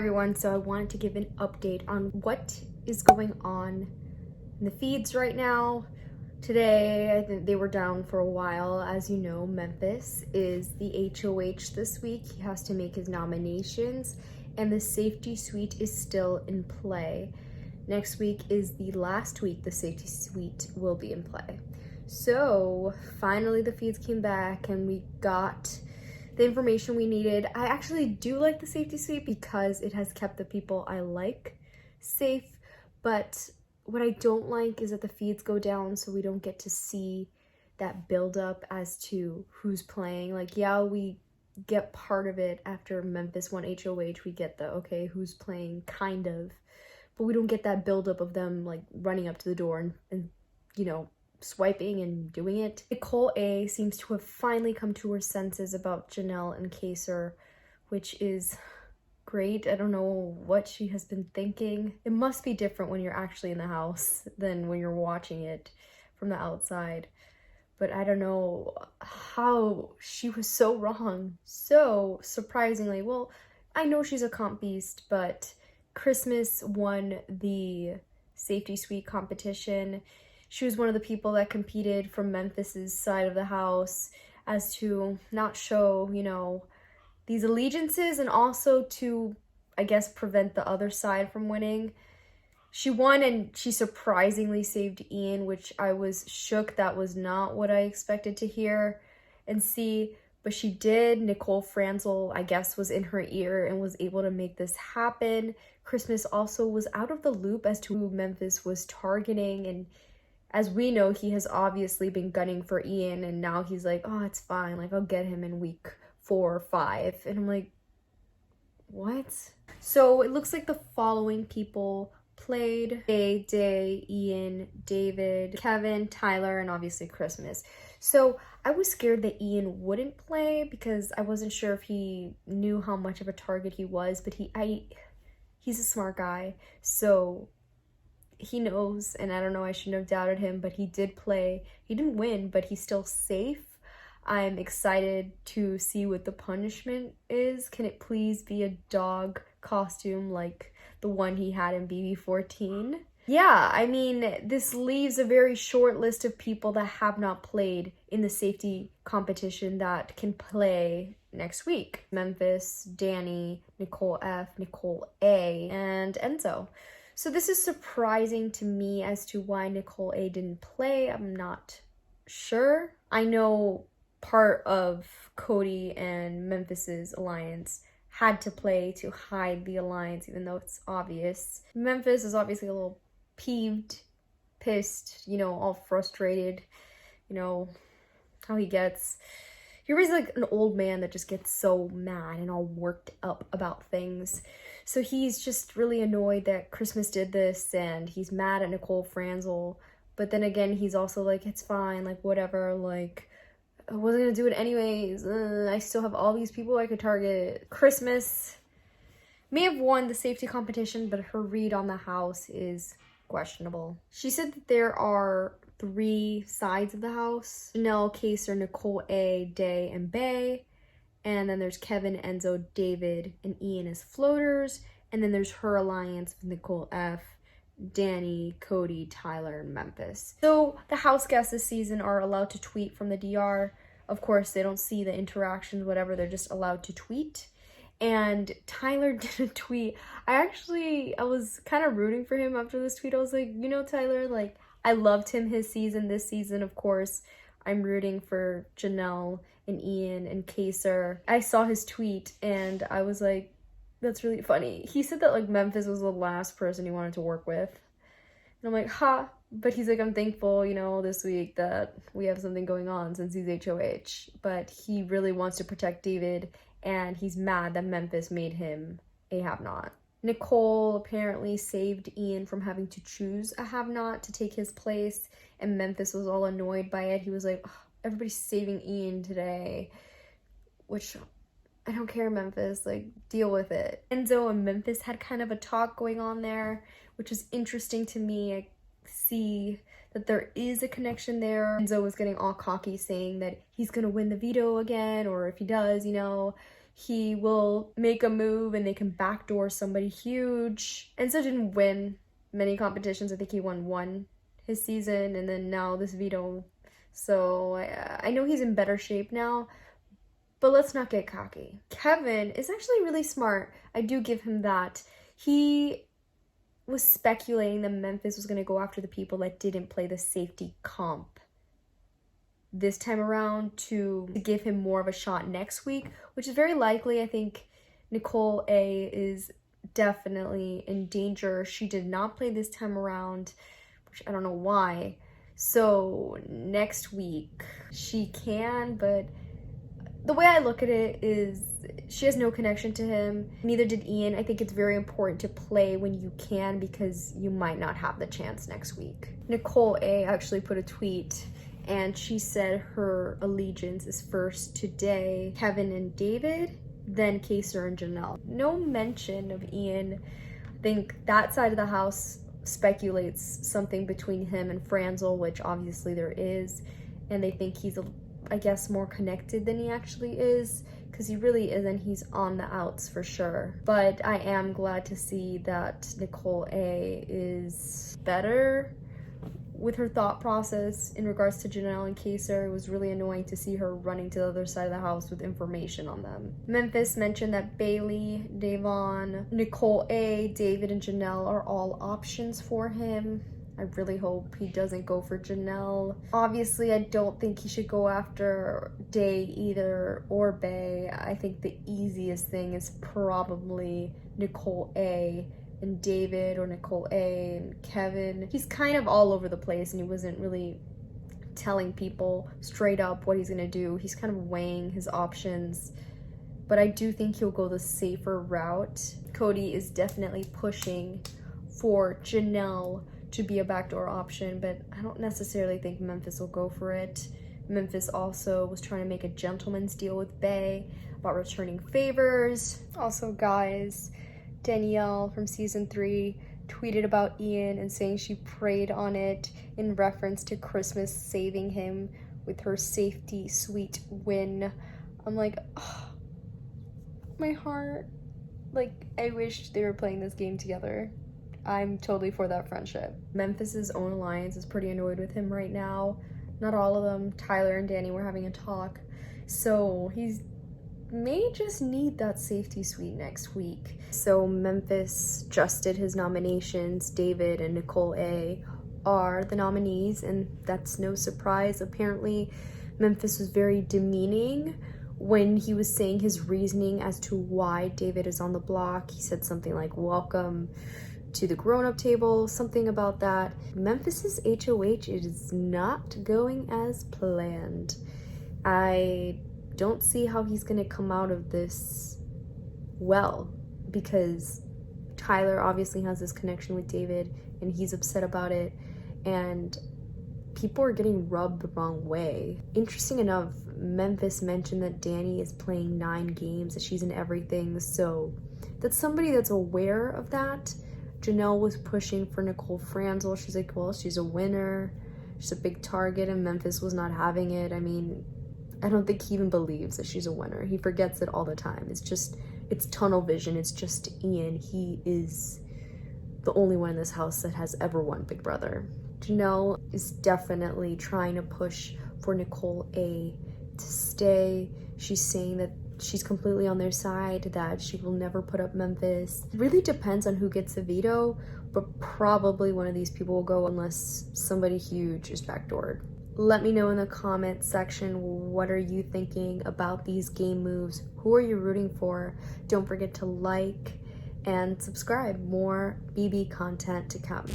everyone, so I wanted to give an update on what is going on in the feeds right now. Today, I think they were down for a while. As you know, Memphis is the HOH this week. He has to make his nominations, and the safety suite is still in play. Next week is the last week the safety suite will be in play. So finally the feeds came back and we got the information we needed. I actually do like the safety suite because it has kept the people I like safe, but what I don't like is that the feeds go down so we don't get to see that build up as to who's playing. Like, yeah, we get part of it after Memphis won HOH. We get the, okay, who's playing, kind of, but we don't get that build up of them like running up to the door and you know, swiping and doing it. Nicole A seems to have finally come to her senses about Janelle and Kaser, which is great. I don't know what she has been thinking. It must be different when you're actually in the house than when you're watching it from the outside. But I don't know how she was so wrong. So surprisingly, well, I know she's a comp beast, but Christmas won the safety suite competition. She was one of the people that competed from Memphis's side of the house as to not show, you know, these allegiances and also to, I guess, prevent the other side from winning. She won and she surprisingly saved Ian, which I was shook. That was not what I expected to hear and see, but she did. Nicole Franzel, I guess, was in her ear and was able to make this happen. Christmas also was out of the loop as to who Memphis was targeting, and as we know, he has obviously been gunning for Ian, and now he's like, oh, it's fine, like, I'll get him in week 4 or 5. And I'm like, what? So it looks like the following people played: Day, Ian, David, Kevin, Tyler, and obviously Christmas. So I was scared that Ian wouldn't play because I wasn't sure if he knew how much of a target he was, but he's a smart guy, so he knows, and I don't know, I shouldn't have doubted him, but he did play. He didn't win, but he's still safe. I'm excited to see what the punishment is. Can it please be a dog costume like the one he had in BB14? Yeah, I mean, this leaves a very short list of people that have not played in the safety competition that can play next week. Memphis, Danny, Nicole F, Nicole A, and Enzo. So this is surprising to me as to why Nicole A didn't play. I'm not sure. I know part of Cody and Memphis's alliance had to play to hide the alliance, even though it's obvious. Memphis is obviously a little peeved, pissed, you know, all frustrated, you know, how he gets. He reminds me like an old man that just gets so mad and all worked up about things. So he's just really annoyed that Christmas did this, and he's mad at Nicole Franzel. But then again, he's also like, it's fine, like, whatever, like, I wasn't gonna do it anyways. I still have all these people I could target. Christmas may have won the safety competition, but her read on the house is questionable. She said that there are 3 sides of the house: Janelle, Kaser, Nicole A, Day, and Bay. And then there's Kevin, Enzo, David, and Ian as floaters. And then there's her alliance with Nicole F, Danny, Cody, Tyler, and Memphis. So the house guests this season are allowed to tweet from the DR. Of course, they don't see the interactions, whatever. They're just allowed to tweet. And Tyler did a tweet. I was kind of rooting for him after this tweet. I was like, you know, Tyler, like, I loved him this season, of course. I'm rooting for Janelle and Ian and Kaser. I saw his tweet and I was like, that's really funny. He said that like Memphis was the last person he wanted to work with. And I'm like, ha. But he's like, I'm thankful, you know, this week that we have something going on since he's HOH. But he really wants to protect David, and he's mad that Memphis made him a have-not. Nicole apparently saved Ian from having to choose a have-not to take his place, and Memphis was all annoyed by it. He was like, oh, everybody's saving Ian today, which I don't care, Memphis, like, deal with it. Enzo and Memphis had kind of a talk going on there, which is interesting to me. I see that there is a connection there. Enzo was getting all cocky saying that he's gonna win the veto again, or if he does, you know, he will make a move and they can backdoor somebody huge. Enzo didn't win many competitions. I think he won one his season, and then now this veto. So I know he's in better shape now, but let's not get cocky. Kevin is actually really smart. I do give him that. He was speculating that Memphis was going to go after the people that didn't play the safety comp this time around to give him more of a shot next week, which is very likely. I think Nicole A is definitely in danger. She did not play this time around, which I don't know why. So next week she can, but the way I look at it is she has no connection to him. Neither did Ian. I think it's very important to play when you can because you might not have the chance next week. Nicole A actually put a tweet and she said her allegiance is first today, Kevin and David, then Kaysar and Janelle. No mention of Ian. I think that side of the house speculates something between him and Franzel, which obviously there is, and they think he's, I guess, more connected than he actually is, because he really isn't. He's on the outs for sure. But I am glad to see that Nicole A is better with her thought process in regards to Janelle and Kaysar. It was really annoying to see her running to the other side of the house with information on them. Memphis mentioned that Bailey, Davon, Nicole A, David, and Janelle are all options for him. I really hope he doesn't go for Janelle. Obviously, I don't think he should go after Day either or Bay. I think the easiest thing is probably Nicole A and David, or Nicole A and Kevin. He's kind of all over the place and he wasn't really telling people straight up what he's gonna do. He's kind of weighing his options, but I do think he'll go the safer route. Cody is definitely pushing for Janelle to be a backdoor option, but I don't necessarily think Memphis will go for it. Memphis also was trying to make a gentleman's deal with Bay about returning favors. Also, guys, Danielle from season 3 tweeted about Ian and saying she prayed on it in reference to Christmas saving him with her safety suite win. I'm like, oh, my heart. Like, I wish they were playing this game together. I'm totally for that friendship. Memphis's own alliance is pretty annoyed with him right now. Not all of them. Tyler and Danny were having a talk. So he's may just need that safety suite next week. So Memphis just did his nominations. David and Nicole A are the nominees, and that's no surprise. Apparently, Memphis was very demeaning when he was saying his reasoning as to why David is on the block. He said something like, welcome to the grown-up table, something about that. Memphis's HOH is not going as planned. I don't see how he's gonna come out of this well, because Tyler obviously has this connection with David and he's upset about it, and people are getting rubbed the wrong way. Interesting enough, Memphis mentioned that Danny is playing 9 games, that she's in everything, so that's somebody that's aware of that. Janelle was pushing for Nicole Franzel. She's like, well, she's a winner, she's a big target, and Memphis was not having it. I mean, I don't think he even believes that she's a winner. He forgets it all the time. It's tunnel vision. It's just Ian. He is the only one in this house that has ever won Big Brother. Janelle is definitely trying to push for Nicole A to stay. She's saying that she's completely on their side, that she will never put up Memphis. It really depends on who gets the veto, but probably one of these people will go unless somebody huge is backdoored. Let me know in the comment section, what are you thinking about these game moves? Who are you rooting for? Don't forget to like and subscribe. More BB content to come.